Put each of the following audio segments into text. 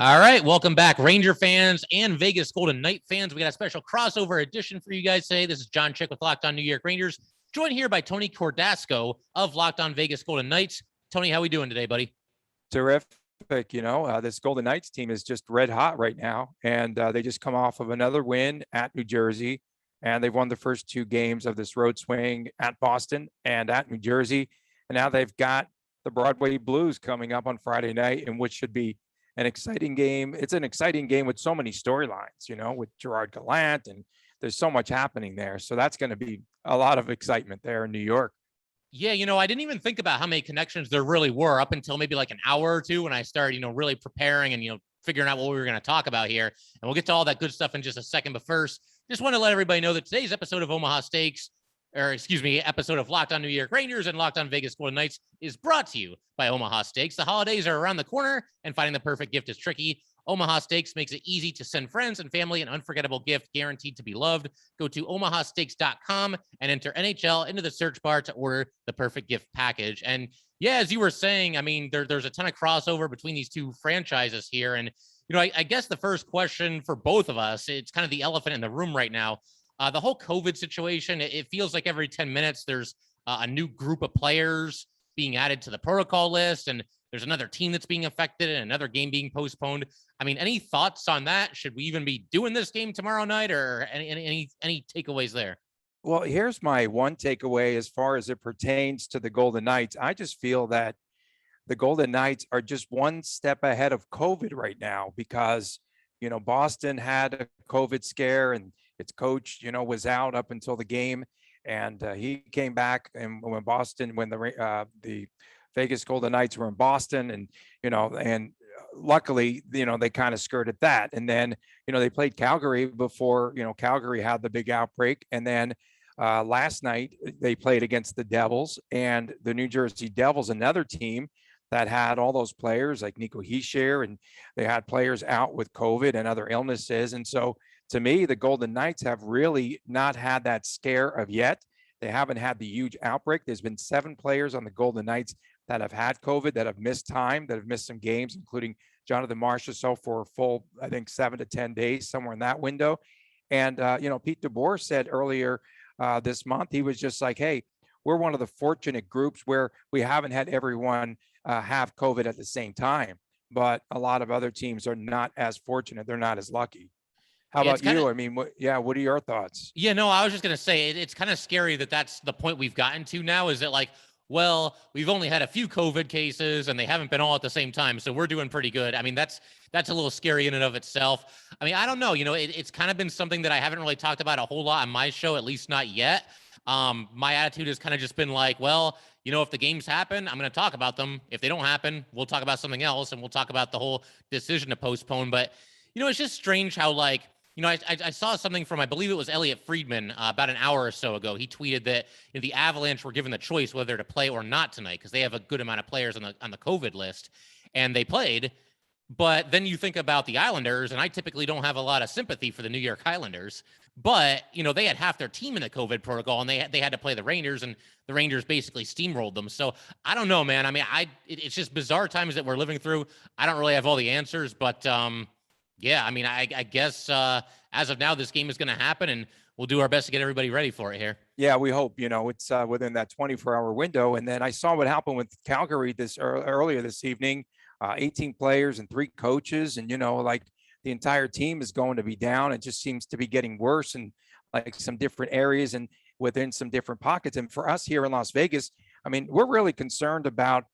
All right, welcome back, Ranger fans and Vegas Golden Knight fans. We got a special crossover edition for you guys today. This is John Chick with Locked On New York Rangers, joined here by Tony Cordasco of Locked On Vegas Golden Knights. Tony, how we doing today, buddy? Terrific. This Golden Knights team is just red hot right now, and they just come off of another win at New Jersey, and they've won the first two games of this road swing at Boston and at New Jersey, and now they've got the Broadway Blues coming up on Friday night, in which should be an exciting game. It's an exciting game with so many storylines, with Gerard Gallant, and there's so much happening there. So that's going to be a lot of excitement there in New York. Yeah, I didn't even think about how many connections there really were up until maybe like an hour or two when I started, really preparing and, figuring out what we were going to talk about here. And we'll get to all that good stuff in just a second. But first, just want to let everybody know that today's episode of episode of Locked On New York Rangers and Locked On Vegas Golden Knights is brought to you by Omaha Steaks. The holidays are around the corner and finding the perfect gift is tricky. Omaha Steaks makes it easy to send friends and family an unforgettable gift guaranteed to be loved. Go to omahasteaks.com and enter NHL into the search bar to order the perfect gift package. And yeah, as you were saying, there's a ton of crossover between these two franchises here. And, I guess the first question for both of us, it's kind of the elephant in the room right now. The whole COVID situation, it feels like every 10 minutes there's a new group of players being added to the protocol list, and there's another team that's being affected and another game being postponed. Any thoughts on that? Should we even be doing this game tomorrow night, or any takeaways there? Well, here's my one takeaway as far as it pertains to the Golden Knights. I just feel that the Golden Knights are just one step ahead of COVID right now because, Boston had a COVID scare and its coach, was out up until the game, and he came back. And when the Vegas Golden Knights were in Boston, and luckily, they kind of skirted that. And then, they played Calgary before, Calgary had the big outbreak. And then last night they played against the Devils, and the New Jersey Devils, another team that had all those players like Nico Hischier, and they had players out with COVID and other illnesses. And so to me, the Golden Knights have really not had that scare of yet. They haven't had the huge outbreak. There's been 7 players on the Golden Knights that have had COVID, that have missed time, that have missed some games, including Jonathan Marchessault for a full, I think, 7 to 10 days, somewhere in that window. And, Pete DeBoer said earlier this month, he was just like, hey, we're one of the fortunate groups where we haven't had everyone have COVID at the same time. But a lot of other teams are not as fortunate. They're not as lucky. How about you? What are your thoughts? Yeah, no, I was just going to say it's kind of scary that that's the point we've gotten to now. Is that like, well, we've only had a few COVID cases and they haven't been all at the same time, so we're doing pretty good. That's a little scary in and of itself. I don't know. It's kind of been something that I haven't really talked about a whole lot on my show, at least not yet. My attitude has kind of just been like, well, if the games happen, I'm going to talk about them. If they don't happen, we'll talk about something else, and we'll talk about the whole decision to postpone. But, it's just strange how, like, I saw something from, I believe it was Elliot Friedman about an hour or so ago. He tweeted that the Avalanche were given the choice whether to play or not tonight because they have a good amount of players on the COVID list, and they played. But then you think about the Islanders, and I typically don't have a lot of sympathy for the New York Islanders, but, they had half their team in the COVID protocol, and they had to play the Rangers, and the Rangers basically steamrolled them. So I don't know, man. It's just bizarre times that we're living through. I don't really have all the answers, but yeah, I guess as of now, this game is going to happen, and we'll do our best to get everybody ready for it here. Yeah, we hope, it's within that 24-hour window. And then I saw what happened with Calgary earlier this evening, 18 players and 3 coaches. And, like the entire team is going to be down. It just seems to be getting worse in like some different areas and within some different pockets. And for us here in Las Vegas, we're really concerned about,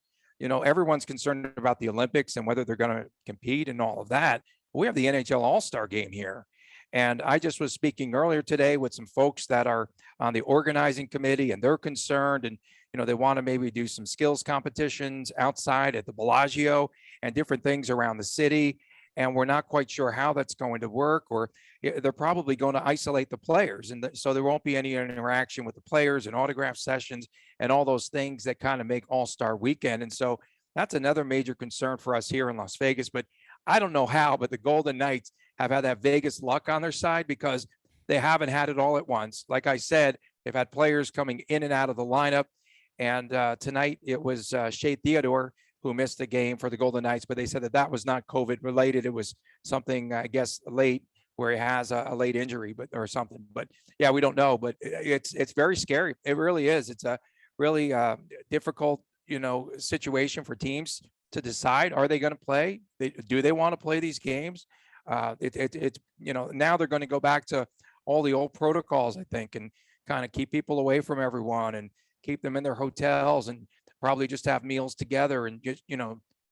everyone's concerned about the Olympics and whether they're going to compete and all of that. We have the NHL All-Star game here. And I just was speaking earlier today with some folks that are on the organizing committee, and they're concerned, and, they want to maybe do some skills competitions outside at the Bellagio and different things around the city. And we're not quite sure how that's going to work, or they're probably going to isolate the players. And so there won't be any interaction with the players and autograph sessions and all those things that kind of make All-Star weekend. And so that's another major concern for us here in Las Vegas. But I don't know how, but the Golden Knights have had that Vegas luck on their side because they haven't had it all at once. Like I said, they've had players coming in and out of the lineup. And tonight it was Shea Theodore who missed the game for the Golden Knights, but they said that that was not COVID related. It was something, I guess, late where he has a late injury, but or something. But yeah, we don't know. But it's very scary. It really is. It's a really difficult, situation for teams to decide: are they going to play? Do they want to play these games? It's now they're going to go back to all the old protocols, I think, and kind of keep people away from everyone and keep them in their hotels and probably just have meals together and just,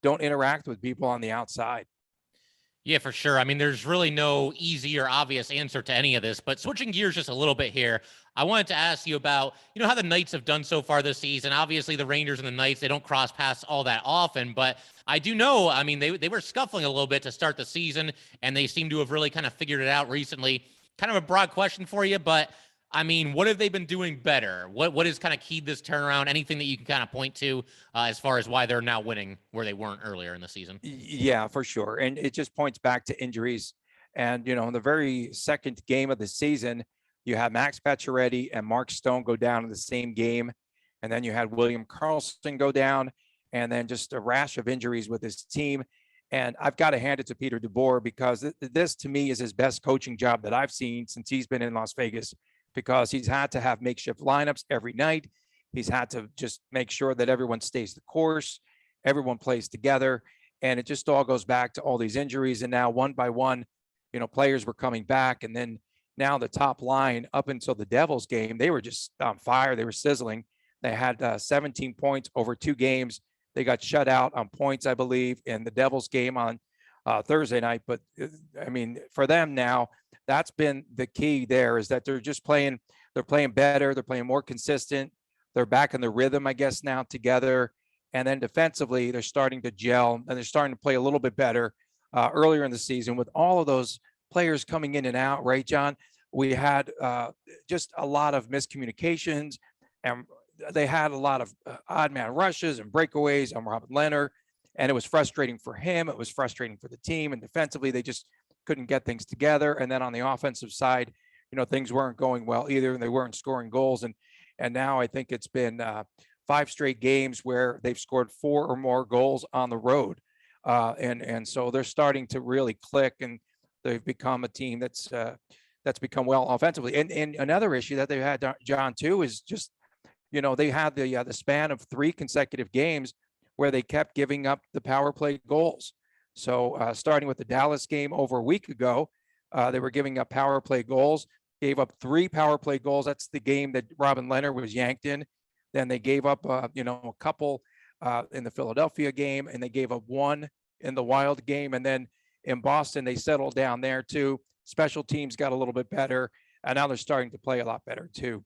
don't interact with people on the outside. Yeah, for sure. I mean, there's really no easy or obvious answer to any of this, but switching gears just a little bit here, I wanted to ask you about, how the Knights have done so far this season. Obviously, the Rangers and the Knights, they don't cross paths all that often, but I do know, I mean, they were scuffling a little bit to start the season, and they seem to have really kind of figured it out recently. Kind of a broad question for you, but I mean, what have they been doing better? What has kind of keyed this turnaround? Anything that you can kind of point to as far as why they're now winning where they weren't earlier in the season? Yeah, for sure. And it just points back to injuries. And, in the very second game of the season, you had Max Pacioretty and Mark Stone go down in the same game. And then you had William Carlson go down, and then just a rash of injuries with his team. And I've got to hand it to Peter DeBoer, because this to me is his best coaching job that I've seen since he's been in Las Vegas, because he's had to have makeshift lineups every night. He's had to just make sure that everyone stays the course, everyone plays together, and it just all goes back to all these injuries. And now one by one, players were coming back, and then now the top line up until the Devils game, they were just on fire. They were sizzling. They had 17 points over 2 games. They got shut out on points, I believe, in the Devils game on Thursday night. But I mean, for them now, that's been the key there, is that they're playing better. They're playing more consistent. They're back in the rhythm, I guess, now together. And then defensively, they're starting to gel, and they're starting to play a little bit better. Earlier in the season, with all of those players coming in and out, right, John? We had just a lot of miscommunications, and they had a lot of odd man rushes and breakaways on Robin Leonard, and it was frustrating for him. It was frustrating for the team, and defensively, they just couldn't get things together. And then on the offensive side, things weren't going well either, and they weren't scoring goals. And now I think it's been 5 straight games where they've scored 4 or more goals on the road. And so they're starting to really click, and they've become a team that's become well offensively. And another issue that they've had, John, too, is just, they had the span of 3 consecutive games where they kept giving up the power play goals. So starting with the Dallas game over a week ago, they were giving up power play goals, gave up 3 power play goals. That's the game that Robin Leonard was yanked in. Then they gave up, a couple in the Philadelphia game, and they gave up 1 in the Wild game. And then in Boston, they settled down there too. Special teams got a little bit better, and now they're starting to play a lot better too.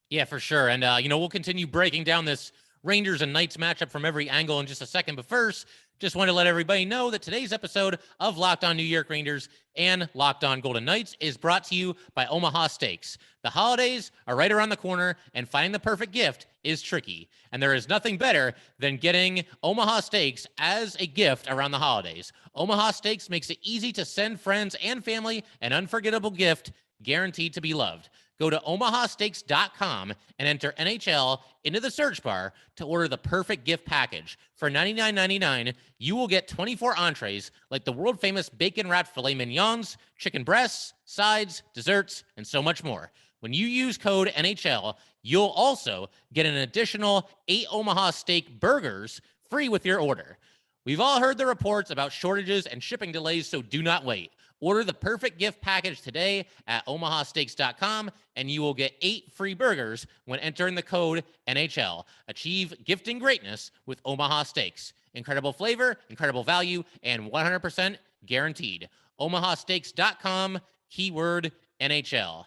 Yeah, for sure. And, we'll continue breaking down this Rangers and Knights matchup from every angle in just a second. But first, just want to let everybody know that today's episode of Locked On New York Rangers and Locked On Golden Knights is brought to you by Omaha Steaks. The holidays are right around the corner, and finding the perfect gift is tricky. And there is nothing better than getting Omaha Steaks as a gift around the holidays. Omaha Steaks makes it easy to send friends and family an unforgettable gift guaranteed to be loved. Go to omahasteaks.com and enter NHL into the search bar to order the perfect gift package. For $99.99, you will get 24 entrees like the world-famous bacon-wrapped filet mignons, chicken breasts, sides, desserts, and so much more. When you use code NHL, you'll also get an additional 8 Omaha Steak burgers free with your order. We've all heard the reports about shortages and shipping delays, so do not wait. Order the perfect gift package today at omahasteaks.com, and you will get 8 free burgers when entering the code NHL. Achieve gifting greatness with Omaha Steaks. Incredible flavor, incredible value, and 100% guaranteed. omahasteaks.com, keyword NHL.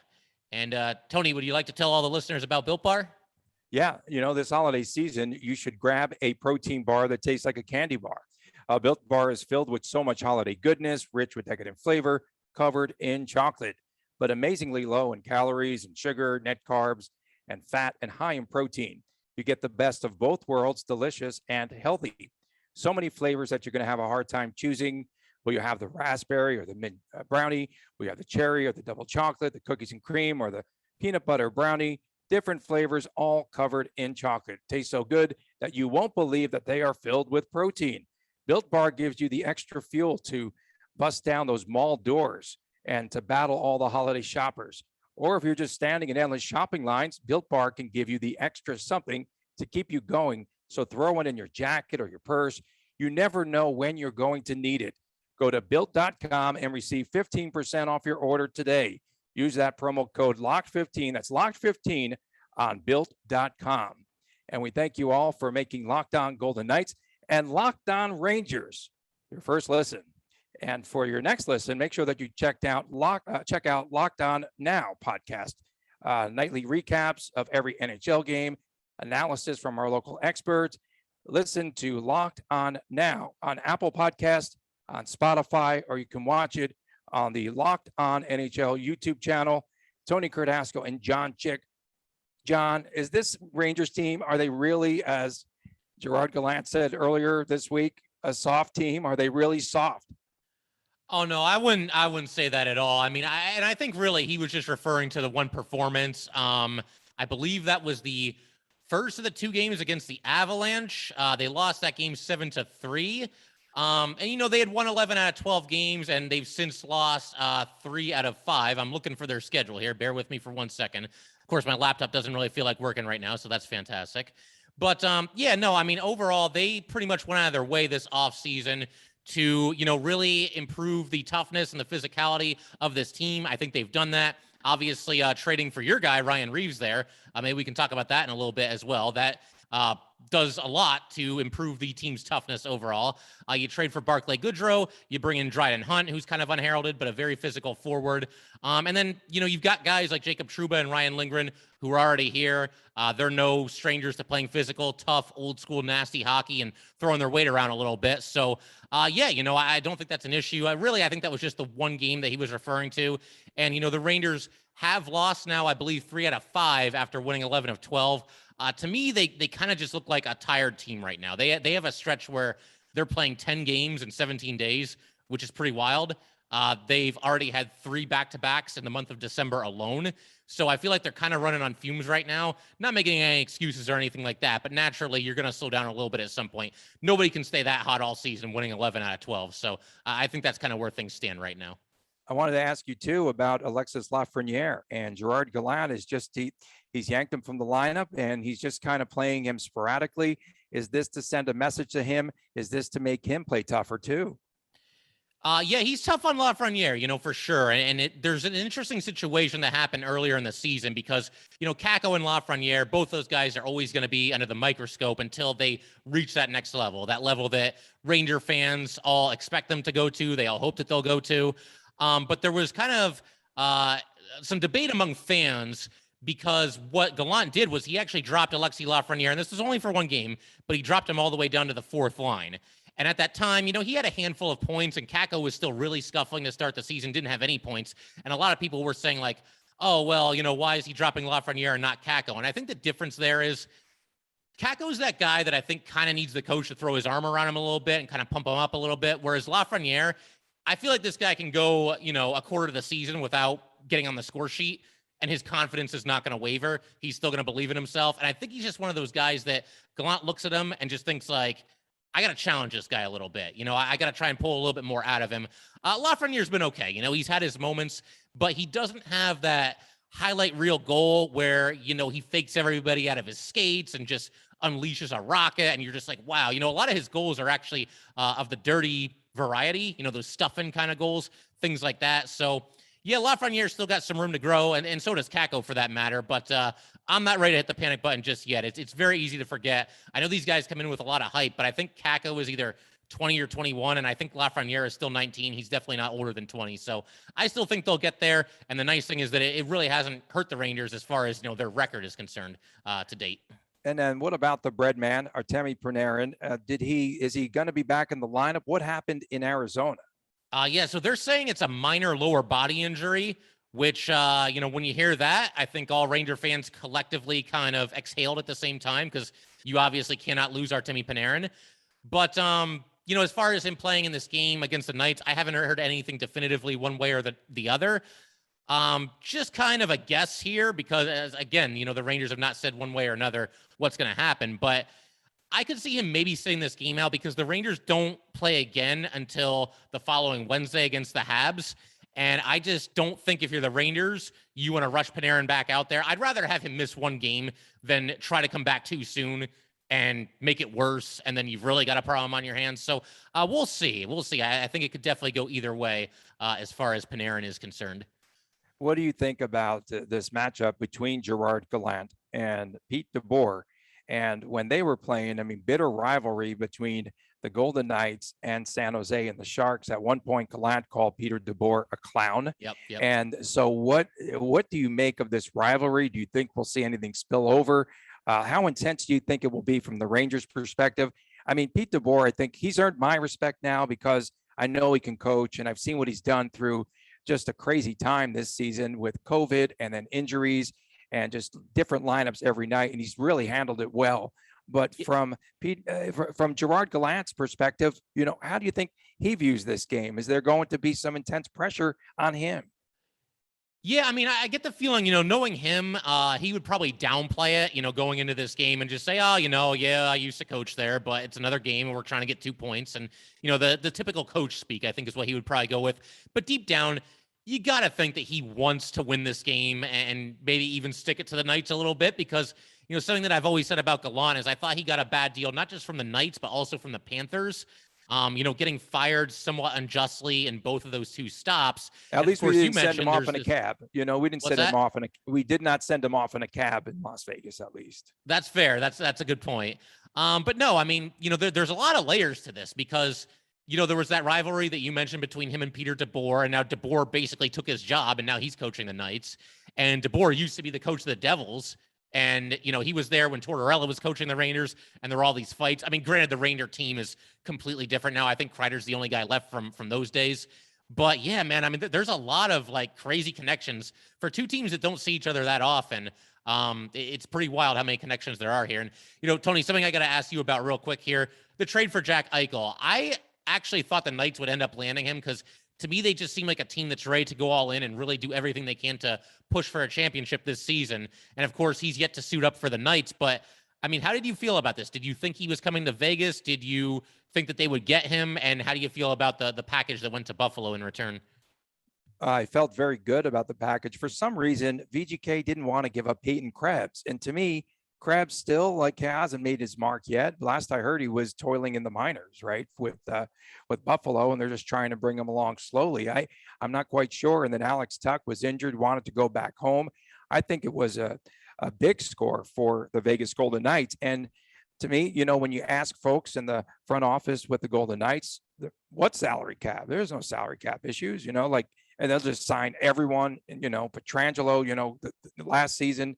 And Tony, would you like to tell all the listeners about Built Bar? Yeah, this holiday season, you should grab a protein bar that tastes like a candy bar. Built Bar is filled with so much holiday goodness, rich with decadent flavor, covered in chocolate, but amazingly low in calories and sugar, net carbs, and fat, and high in protein. You get the best of both worlds, delicious and healthy. So many flavors that you're going to have a hard time choosing. Will you have the raspberry or the mint brownie? Will you have the cherry or the double chocolate, the cookies and cream, or the peanut butter brownie? Different flavors, all covered in chocolate. Tastes so good, that you won't believe that they are filled with protein. Built Bar gives you the extra fuel to bust down those mall doors and to battle all the holiday shoppers. Or if you're just standing in endless shopping lines, Built Bar can give you the extra something to keep you going. So throw it in your jacket or your purse. You never know when you're going to need it. Go to built.com and receive 15% off your order today. Use that promo code LOCKED15. That's LOCKED15 on built.com. And we thank you all for making Locked On Golden Knights and Locked On Rangers your first listen. And for your next listen, make sure that you check out Locked On Now podcast, nightly recaps of every NHL game, analysis from our local experts. Listen to Locked On Now on Apple Podcast, on Spotify, or you can watch it on the Locked On NHL YouTube channel. Tony Cordasco and John Chick. John, is this Rangers team, are they really, as Gerard Gallant said earlier this week, a soft team? Are they really soft? Oh no, I wouldn't say that at all. I mean, I think really he was just referring to the one performance. I believe that was the first of the two games against the Avalanche. They lost that game 7-3. And they had won 11 out of 12 games, and they've since lost 3 out of 5. I'm looking for their schedule here. Bear with me for 1 second. Of course, my laptop doesn't really feel like working right now, so that's fantastic. But overall, they pretty much went out of their way this offseason to, really improve the toughness and the physicality of this team. I think they've done that. Obviously, trading for your guy, Ryan Reaves there. Maybe we can talk about that in a little bit as well. That does a lot to improve the team's toughness overall. You trade for Barclay Goodrow. You bring in Dryden Hunt, who's kind of unheralded, but a very physical forward. And then, you've got guys like Jacob Trouba and Ryan Lindgren who are already here. They're no strangers to playing physical, tough, old school, nasty hockey and throwing their weight around a little bit. So, I don't think that's an issue. I think that was just the one game that he was referring to. And, the Rangers have lost now, I believe, 3 out of 5 after winning 11 of 12. To me, they kind of just look like a tired team right now. They have a stretch where they're playing 10 games in 17 days, which is pretty wild. They've already had 3 back-to-backs in the month of December alone. So I feel like they're kind of running on fumes right now. Not making any excuses or anything like that, but naturally you're going to slow down a little bit at some point. Nobody can stay that hot all season winning 11 out of 12. So I think that's kind of where things stand right now. I wanted to ask you too about Alexis Lafreniere, and Gerard Gallant is he's yanked him from the lineup and he's just kind of playing him sporadically. Is this to send a message to him? Is this to make him play tougher too? He's tough on Lafreniere, for sure. And there's an interesting situation that happened earlier in the season because, Kakko and Lafreniere, both those guys are always going to be under the microscope until they reach that next level, that level that Ranger fans all expect them to go to. They all hope that they'll go to. But there was kind of some debate among fans because what Gallant did was he actually dropped Alexis Lafreniere, and this was only for one game, but he dropped him all the way down to the 4th line. And at that time, he had a handful of points, and Kakko was still really scuffling to start the season, didn't have any points. And a lot of people were saying like, oh, well, why is he dropping Lafreniere and not Kakko? And I think the difference there is Kakko's that guy that I think kind of needs the coach to throw his arm around him a little bit and kind of pump him up a little bit, whereas Lafreniere, I feel like this guy can go, a quarter of the season without getting on the score sheet, and his confidence is not going to waver. He's still going to believe in himself. And I think he's just one of those guys that Gallant looks at him and just thinks like, I got to challenge this guy a little bit. I got to try and pull a little bit more out of him. Lafreniere's been okay. He's had his moments, but he doesn't have that highlight reel goal where, he fakes everybody out of his skates and just unleashes a rocket. And you're just like, wow, a lot of his goals are actually of the dirty variety, those stuffing kind of goals, things like that. So, yeah, Lafreniere still got some room to grow, and so does Kakko for that matter. But I'm not ready to hit the panic button just yet. It's very easy to forget. I know these guys come in with a lot of hype, but I think Kakko is either 20 or 21, and I think Lafreniere is still 19. He's definitely not older than 20. So I still think they'll get there. And the nice thing is that it really hasn't hurt the Rangers as far as their record is concerned to date. And then what about the bread man, Artemi Panarin? Is he going to be back in the lineup? What happened in Arizona? So they're saying it's a minor lower body injury, which, when you hear that, I think all Ranger fans collectively kind of exhaled at the same time because you obviously cannot lose Artemi Panarin. But, as far as him playing in this game against the Knights, I haven't heard anything definitively one way or the other. Just kind of a guess here because, again, the Rangers have not said one way or another what's going to happen. But I could see him maybe sitting this game out because the Rangers don't play again until the following Wednesday against the Habs. And I just don't think if you're the Rangers, you want to rush Panarin back out there. I'd rather have him miss one game than try to come back too soon and make it worse. And then you've really got a problem on your hands. So we'll see. We'll see. I think it could definitely go either way as far as Panarin is concerned. What do you think about this matchup between Gerard Gallant and Pete DeBoer? And when they were playing, I mean, bitter rivalry between the Golden Knights and San Jose and the Sharks. At one point, Gallant called Peter DeBoer a clown. Yep. And so what do you make of this rivalry? Do you think we'll see anything spill over? How intense do you think it will be from the Rangers' perspective? I mean, Pete DeBoer, I think he's earned my respect now because I know he can coach, and I've seen what he's done through just a crazy time this season with COVID and then injuries and just different lineups every night. And he's really handled it well. But from Gerard Gallant's perspective, how do you think he views this game? Is there going to be some intense pressure on him? Yeah, I mean, I get the feeling, knowing him, he would probably downplay it, going into this game and just say, oh, yeah, I used to coach there, but it's another game and we're trying to get 2 points. And, the typical coach speak, I think, is what he would probably go with. But deep down, you got to think that he wants to win this game and maybe even stick it to the Knights a little bit because, something that I've always said about Gallant is I thought he got a bad deal, not just from the Knights, but also from the Panthers. Getting fired somewhat unjustly in both of those two stops. At least we didn't send him off in a cab. We didn't send him off we did not send him off in a cab in Las Vegas, at least. That's fair. That's a good point. But no, I mean, there's a lot of layers to this because, there was that rivalry that you mentioned between him and Peter DeBoer, and now DeBoer basically took his job and now he's coaching the Knights. And DeBoer used to be the coach of the Devils. And, he was there when Tortorella was coaching the Rangers, and there were all these fights. I mean, granted, the Ranger team is completely different now. I think Kreider's the only guy left from those days. But, yeah, man, I mean, there's a lot of, crazy connections for two teams that don't see each other that often. It's pretty wild how many connections there are here. And, Tony, something I got to ask you about real quick here, the trade for Jack Eichel. I actually thought the Knights would end up landing him because to me, they just seem like a team that's ready to go all in and really do everything they can to push for a championship this season. And of course, he's yet to suit up for the Knights. But I mean, how did you feel about this? Did you think he was coming to Vegas? Did you think that they would get him? And how do you feel about the package that went to Buffalo in return? I felt very good about the package. For some reason, VGK didn't want to give up Peyton Krebs. And to me, Krebs still hasn't made his mark yet. Last I heard, he was toiling in the minors, right, with Buffalo, and they're just trying to bring him along slowly. I'm not quite sure. And then Alex Tuck was injured, wanted to go back home. I think it was a big score for the Vegas Golden Knights. And to me, when you ask folks in the front office with the Golden Knights, what salary cap? There's no salary cap issues, and they'll just sign everyone. And, Pietrangelo, the last season,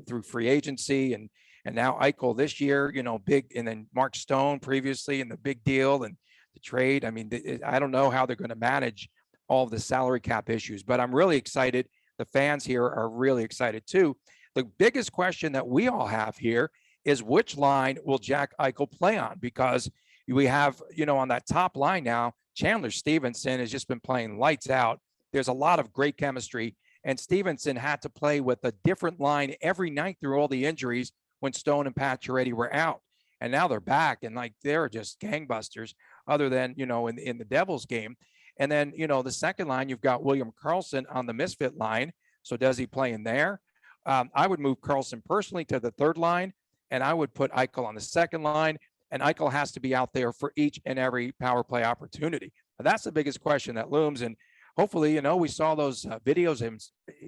through free agency and now Eichel this year, big, and then Mark Stone previously and the big deal and the trade. I mean, I don't know how they're going to manage all of the salary cap issues, but I'm really excited. The fans here are really excited too. The biggest question that we all have here is which line will Jack Eichel play on? Because we have, on that top line now, Chandler Stephenson has just been playing lights out. There's a lot of great chemistry. And Stevenson had to play with a different line every night through all the injuries when Stone and Pacioretty were out. And now they're back and they're just gangbusters other than, in the Devils game. And then, the second line, you've got William Carlson on the misfit line. So does he play in there? I would move Carlson personally to the third line, and I would put Eichel on the second line. And Eichel has to be out there for each and every power play opportunity. Now, that's the biggest question that looms. And hopefully, we saw those videos of him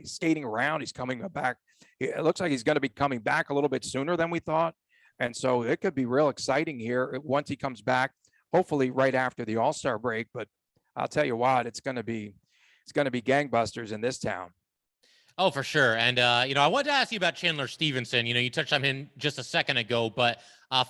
skating around. He's coming back. It looks like he's going to be coming back a little bit sooner than we thought. And so it could be real exciting here once he comes back, hopefully right after the All-Star break. But I'll tell you what, it's going to be gangbusters in this town. Oh, for sure. And, I wanted to ask you about Chandler Stephenson. You touched on him just a second ago, but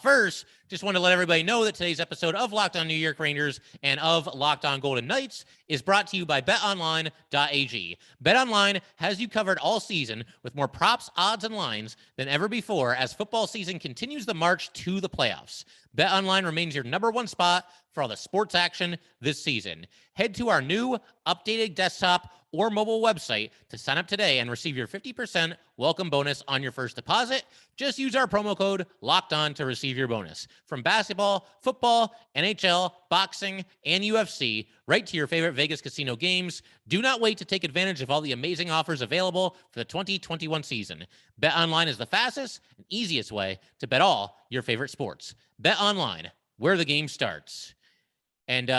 first, just want to let everybody know that today's episode of Locked On New York Rangers and of Locked On Golden Knights is brought to you by BetOnline.ag. BetOnline has you covered all season with more props, odds, and lines than ever before as football season continues the march to the playoffs. BetOnline remains your number one spot for all the sports action this season. Head to our new updated desktop or mobile website to sign up today and receive your 50% welcome bonus on your first deposit. Just use our promo code LOCKEDON to receive your bonus. From basketball, football, NHL, boxing, and UFC, right to your favorite Vegas casino games. Do not wait to take advantage of all the amazing offers available for the 2021 season. BetOnline is the fastest and easiest way to bet all your favorite sports. BetOnline, where the game starts. And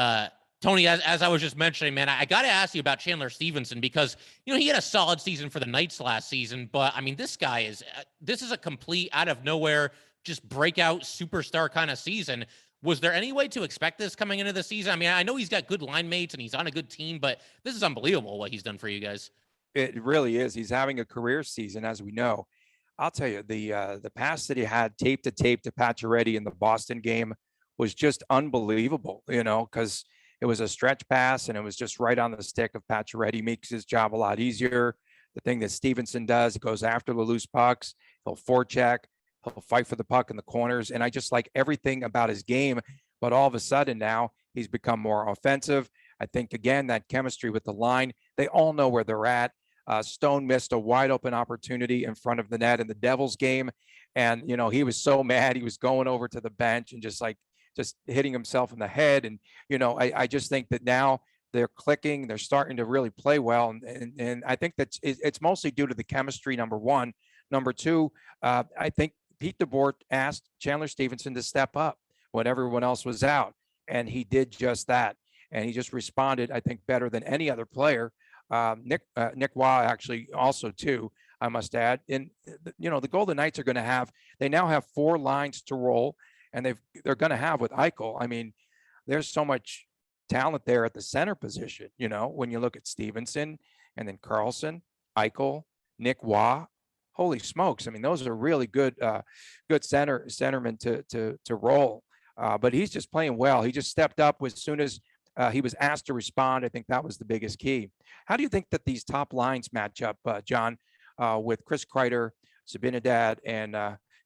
Tony, as I was just mentioning, man, I got to ask you about Chandler Stephenson because, he had a solid season for the Knights last season. But, I mean, this is a complete out of nowhere, just breakout superstar kind of season. Was there any way to expect this coming into the season? I mean, I know he's got good line mates and he's on a good team, but this is unbelievable what he's done for you guys. It really is. He's having a career season, as we know. I'll tell you, the pass that he had tape to Pacioretty in the Boston game was just unbelievable, because it was a stretch pass and it was just right on the stick of Pacioretty. Makes his job a lot easier. The thing that Stevenson does, he goes after the loose pucks. He'll forecheck. He'll fight for the puck in the corners. And I just like everything about his game. But all of a sudden now he's become more offensive. I think, again, that chemistry with the line, they all know where they're at. Stone missed a wide open opportunity in front of the net in the Devils game. And, he was so mad. He was going over to the bench and just hitting himself in the head. And, I just think that now they're clicking. They're starting to really play well. And I think that it's mostly due to the chemistry, number one. Number two, I think Pete DeBoer asked Chandler Stephenson to step up when everyone else was out. And he did just that. And he just responded, I think, better than any other player. Nick Waugh actually also too, I must add. And the Golden Knights they now have 4 lines to roll, and they're going to have with Eichel. I mean, there's so much talent there at the center position. When you look at Stevenson and then Carlson, Eichel, Nick Waugh, holy smokes! I mean, those are really good centermen to roll. But he's just playing well. He just stepped up as soon as he was asked to respond. I think that was the biggest key. How do you think that these top lines match up, John, with Chris Kreider, Zibanejad, and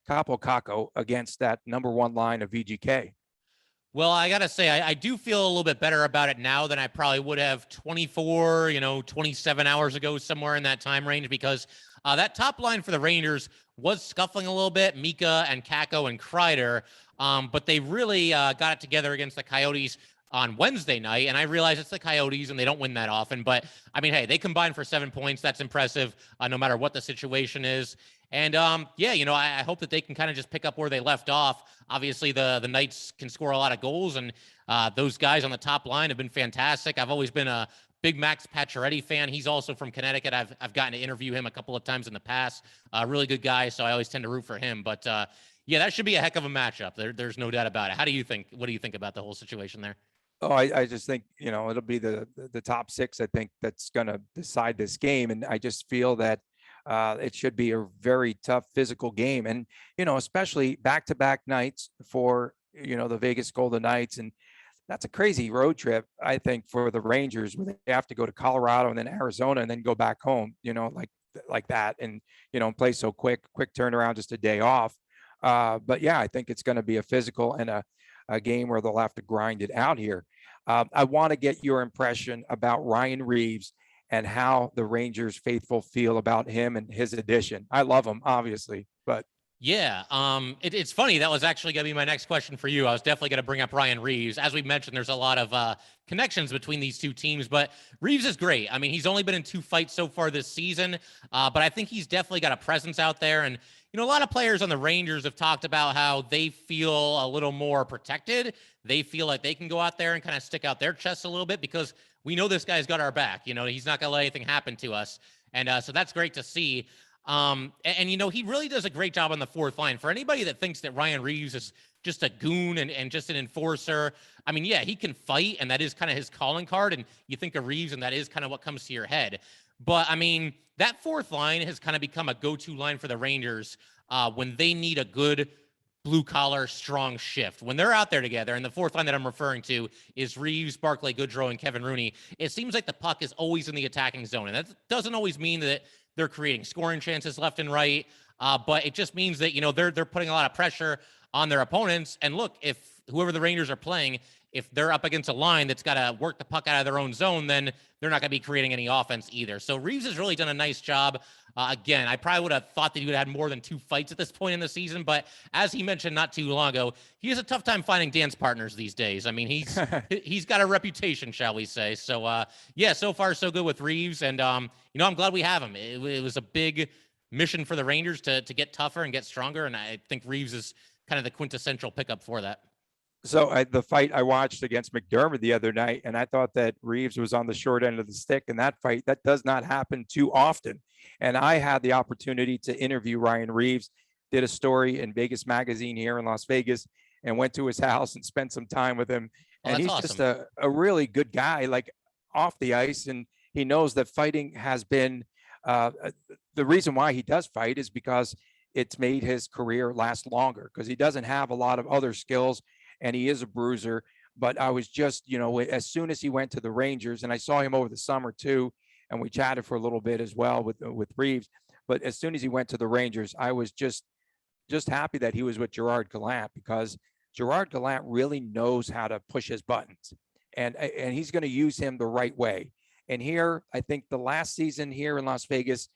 Capo Caco against that number 1 line of VGK? Well, I got to say, I do feel a little bit better about it now than I probably would have 24, 27 hours ago, somewhere in that time range, because that top line for the Rangers was scuffling a little bit, Mika and Caco and Kreider, but they really got it together against the Coyotes on Wednesday night. And I realize it's the Coyotes and they don't win that often, but I mean, hey, they combined for 7 points. That's impressive, no matter what the situation is. And I hope that they can kind of just pick up where they left off. Obviously, the Knights can score a lot of goals, and those guys on the top line have been fantastic. I've always been a big Max Pacioretty fan. He's also from Connecticut. I've gotten to interview him a couple of times in the past. Really good guy, so I always tend to root for him. But that should be a heck of a matchup. There's no doubt about it. What do you think about the whole situation there? Oh, I just think, it'll be the top 6, I think, that's going to decide this game. And I just feel that it should be a very tough physical game. And, especially back-to-back nights for, the Vegas Golden Knights. And that's a crazy road trip, I think, for the Rangers, where they have to go to Colorado and then Arizona and then go back home, like that. And, play so quick turnaround, just a day off. But yeah, I think it's going to be a physical and a game where they'll have to grind it out here. I want to get your impression about Ryan Reaves and how the Rangers faithful feel about him and his addition. I love him, obviously, but yeah, it's funny. That was actually going to be my next question for you. I was definitely going to bring up Ryan Reaves. As we mentioned, there's a lot of connections between these two teams, but Reeves is great. I mean, he's only been in 2 fights so far this season, but I think he's definitely got a presence out there. And, a lot of players on the Rangers have talked about how they feel a little more protected. They feel like they can go out there and kind of stick out their chests a little bit because we know this guy's got our back. He's not going to let anything happen to us. And so that's great to see. He really does a great job on the 4th line. For anybody that thinks that Ryan Reaves is just a goon and just an enforcer, I mean, yeah, he can fight, and that is kind of his calling card. And you think of Reaves, and that is kind of what comes to your head. But, I mean, that 4th line has kind of become a go-to line for the Rangers when they need a good blue-collar, strong shift. When they're out there together, and the 4th line that I'm referring to is Reeves, Barclay Goodrow, and Kevin Rooney, it seems like the puck is always in the attacking zone. And that doesn't always mean that they're creating scoring chances left and right, but it just means that, they're putting a lot of pressure on their opponents. And look, if whoever the Rangers are playing if they're up against a line that's got to work the puck out of their own zone, then they're not going to be creating any offense either. So Reeves has really done a nice job. Again, I probably would have thought that he would have had more than 2 fights at this point in the season, but as he mentioned not too long ago, he has a tough time finding dance partners these days. I mean, he's got a reputation, shall we say. So, yeah, so far so good with Reeves, and I'm glad we have him. It was a big mission for the Rangers to get tougher and get stronger, and I think Reeves is kind of the quintessential pickup for that. So the fight I watched against McDermott the other night, and I thought that Reeves was on the short end of the stick in that fight. That does not happen too often. And I had the opportunity to interview Ryan Reaves, did a story in Vegas Magazine here in Las Vegas, and went to his house and spent some time with him. And he's awesome. just a really good guy, like off the ice. And he knows that fighting has been the reason why he does fight is because it's made his career last longer, because he doesn't have a lot of other skills. And he is a bruiser. But I was just, as soon as he went to the Rangers, and I saw him over the summer too, and we chatted for a little bit as well with Reeves. But as soon as he went to the Rangers, I was just happy that he was with Gerard Gallant, because Gerard Gallant really knows how to push his buttons, and he's going to use him the right way. And here, I think the last season here in Las Vegas,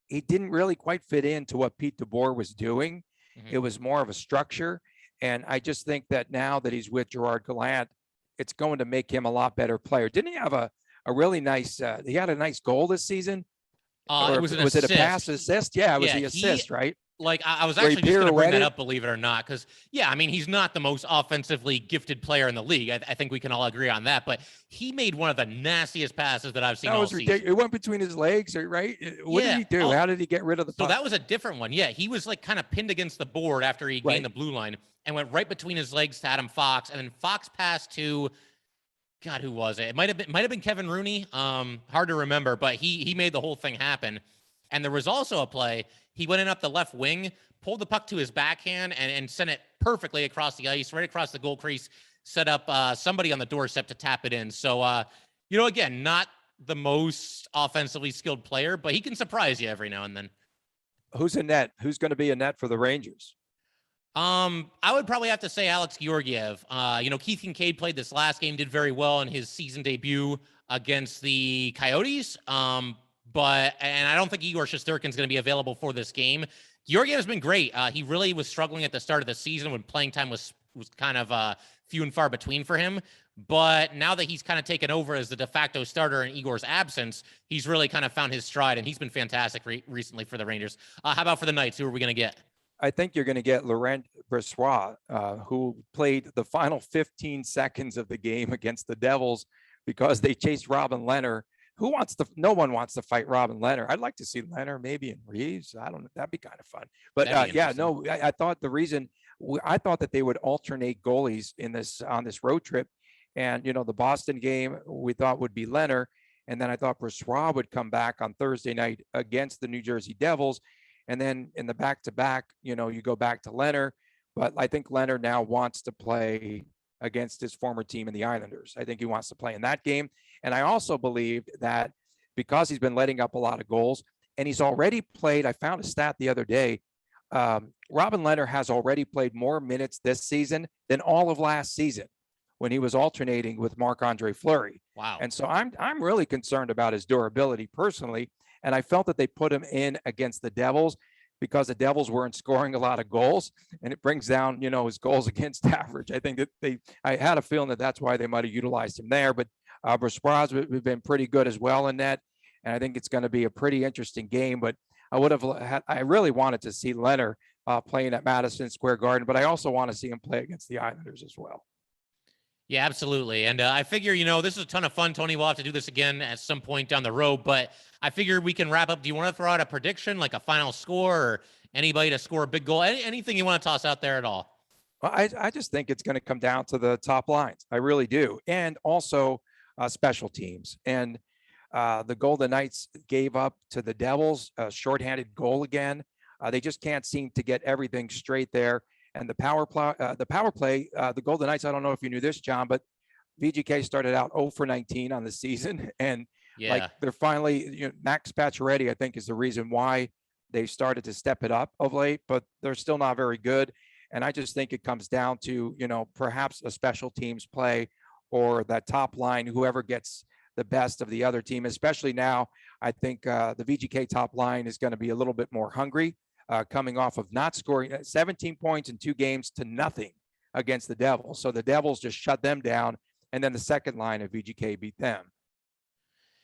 he didn't really quite fit into what Pete DeBoer was doing. Mm-hmm. It was more of a structure. And I just think that now that he's with Gerard Gallant, it's going to make him a lot better player. Didn't he have a really nice, he had a nice goal this season? Was it a pass assist? Yeah, it was the assist, right? Like, I was actually just going to bring that up, believe it or not, because, yeah, I mean, he's not the most offensively gifted player in the league. I think we can all agree on that. But he made one of the nastiest passes that I've seen all season. Ridiculous. It went between his legs, right? What did he do? How did he get rid of the puck? So that was a different one. Yeah, he was, like, kind of pinned against the board after he gained the blue line and went right between his legs to Adam Fox. And then Fox passed to, God, who was it? It might have been Kevin Rooney. Hard to remember, but he made the whole thing happen. And there was also a play. He went in up the left wing, pulled the puck to his backhand, and sent it perfectly across the ice, right across the goal crease, set up somebody on the doorstep to tap it in. So, again, not the most offensively skilled player, but he can surprise you every now and then. Who's in net? Who's going to be in net for the Rangers? I would probably have to say Alex Georgiev. Keith Kincaid played this last game, did very well in his season debut against the Coyotes. But I don't think Igor Shesterkin's going to be available for this game. Georgiev has been great. He really was struggling at the start of the season when playing time was kind of few and far between for him. But now that he's kind of taken over as the de facto starter in Igor's absence, he's really kind of found his stride, and he's been fantastic recently for the Rangers. How about for the Knights? Who are we going to get? I think you're going to get Laurent Brossoit, who played the final 15 seconds of the game against the Devils because they chased Robin Lehner. No one wants to fight Robin Lehner. I'd like to see Lehner maybe in Reeves. I don't know. That'd be kind of fun. But I thought I thought that they would alternate goalies on this road trip. And, the Boston game we thought would be Lehner. And then I thought Brossoit would come back on Thursday night against the New Jersey Devils. And then in the back-to-back, you go back to Lehner. But I think Lehner now wants to play against his former team in the Islanders. I think he wants to play in that game. And I also believed that because he's been letting up a lot of goals and he's already played, I found a stat the other day, Robin Lehner has already played more minutes this season than all of last season when he was alternating with Marc-Andre Fleury. Wow. And so I'm really concerned about his durability personally. And I felt that they put him in against the Devils because the Devils weren't scoring a lot of goals, and it brings down, his goals against average. I think that I had a feeling that that's why they might have utilized him there, but Brossoit's been pretty good as well in that. And I think it's going to be a pretty interesting game, but I really wanted to see Lehner playing at Madison Square Garden, but I also want to see him play against the Islanders as well. Yeah, absolutely. And I figure, this is a ton of fun. Tony, we'll have to do this again at some point down the road, but I figure we can wrap up. Do you want to throw out a prediction, like a final score, or anybody to score a big goal? Anything you want to toss out there at all? Well, I just think it's going to come down to the top lines. I really do. And also special teams. And the Golden Knights gave up to the Devils a shorthanded goal again. They just can't seem to get everything straight there. And the power play, the Golden Knights, I don't know if you knew this, John, but VGK started out 0 for 19 on the season. And they're finally, Max Pacioretty, I think, is the reason why they started to step it up of late, but they're still not very good. And I just think it comes down to, perhaps a special teams play or that top line, whoever gets the best of the other team, especially now. I think the VGK top line is going to be a little bit more hungry, coming off of not scoring 17 points in 2 games to nothing against the Devils. So the Devils just shut them down, and then the second line of VGK beat them.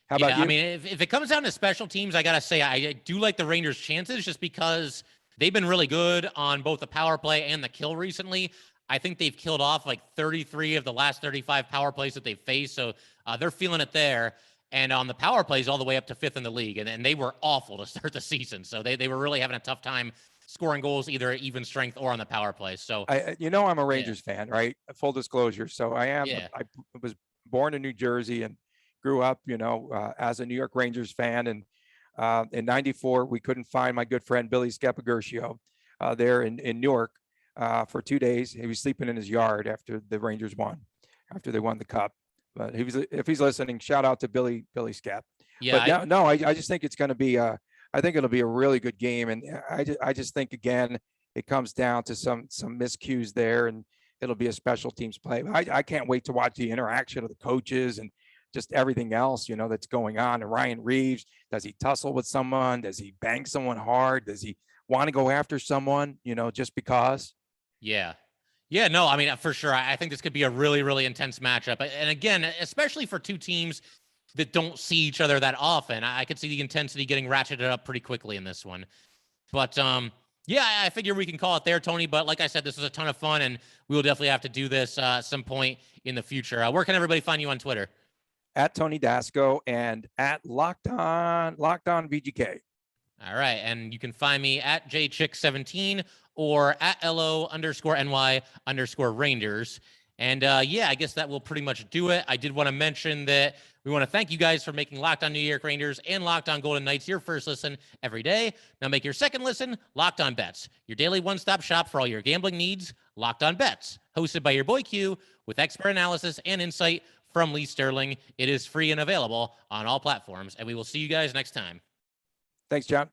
How about you? I mean, if it comes down to special teams, I got to say I do like the Rangers' chances just because they've been really good on both the power play and the kill recently. I think they've killed off like 33 of the last 35 power plays that they've faced. So they're feeling it there. And on the power plays, all the way up to 5th in the league. And they were awful to start the season. So they were really having a tough time scoring goals, either at even strength or on the power play. So, I'm a Rangers fan, right? Full disclosure. So I am. Yeah. I was born in New Jersey and grew up, as a New York Rangers fan. And in '94, we couldn't find my good friend Billy Scapagurcio there in Newark for 2 days. He was sleeping in his yard after the Rangers won, after they won the cup. But if he's listening, shout out to Billy Scap. Yeah. But I just think it's going to be I think it'll be a really good game. And I just think, again, it comes down to some miscues there, and it'll be a special teams play. I can't wait to watch the interaction of the coaches and just everything else, that's going on. And Ryan Reaves, does he tussle with someone? Does he bang someone hard? Does he want to go after someone, just because? Yeah. Yeah, no, I mean, for sure. I think this could be a really, really intense matchup. And again, especially for two teams that don't see each other that often, I could see the intensity getting ratcheted up pretty quickly in this one. But yeah, I figure we can call it there, Tony. But like I said, this was a ton of fun, and we will definitely have to do this some point in the future. Where can everybody find you on Twitter? At Tony Dasco and at Locked On VGK. All right. And you can find me at jchick17 or at LO_NY_Rangers. And yeah, I guess that will pretty much do it. I did want to mention that we want to thank you guys for making Locked On New York Rangers and Locked On Golden Knights your first listen every day. Now make your second listen Locked On Bets, your daily one-stop shop for all your gambling needs. Locked On Bets, hosted by your boy Q, with expert analysis and insight from Lee Sterling. It is free and available on all platforms, and we will see you guys next time. Thanks, John.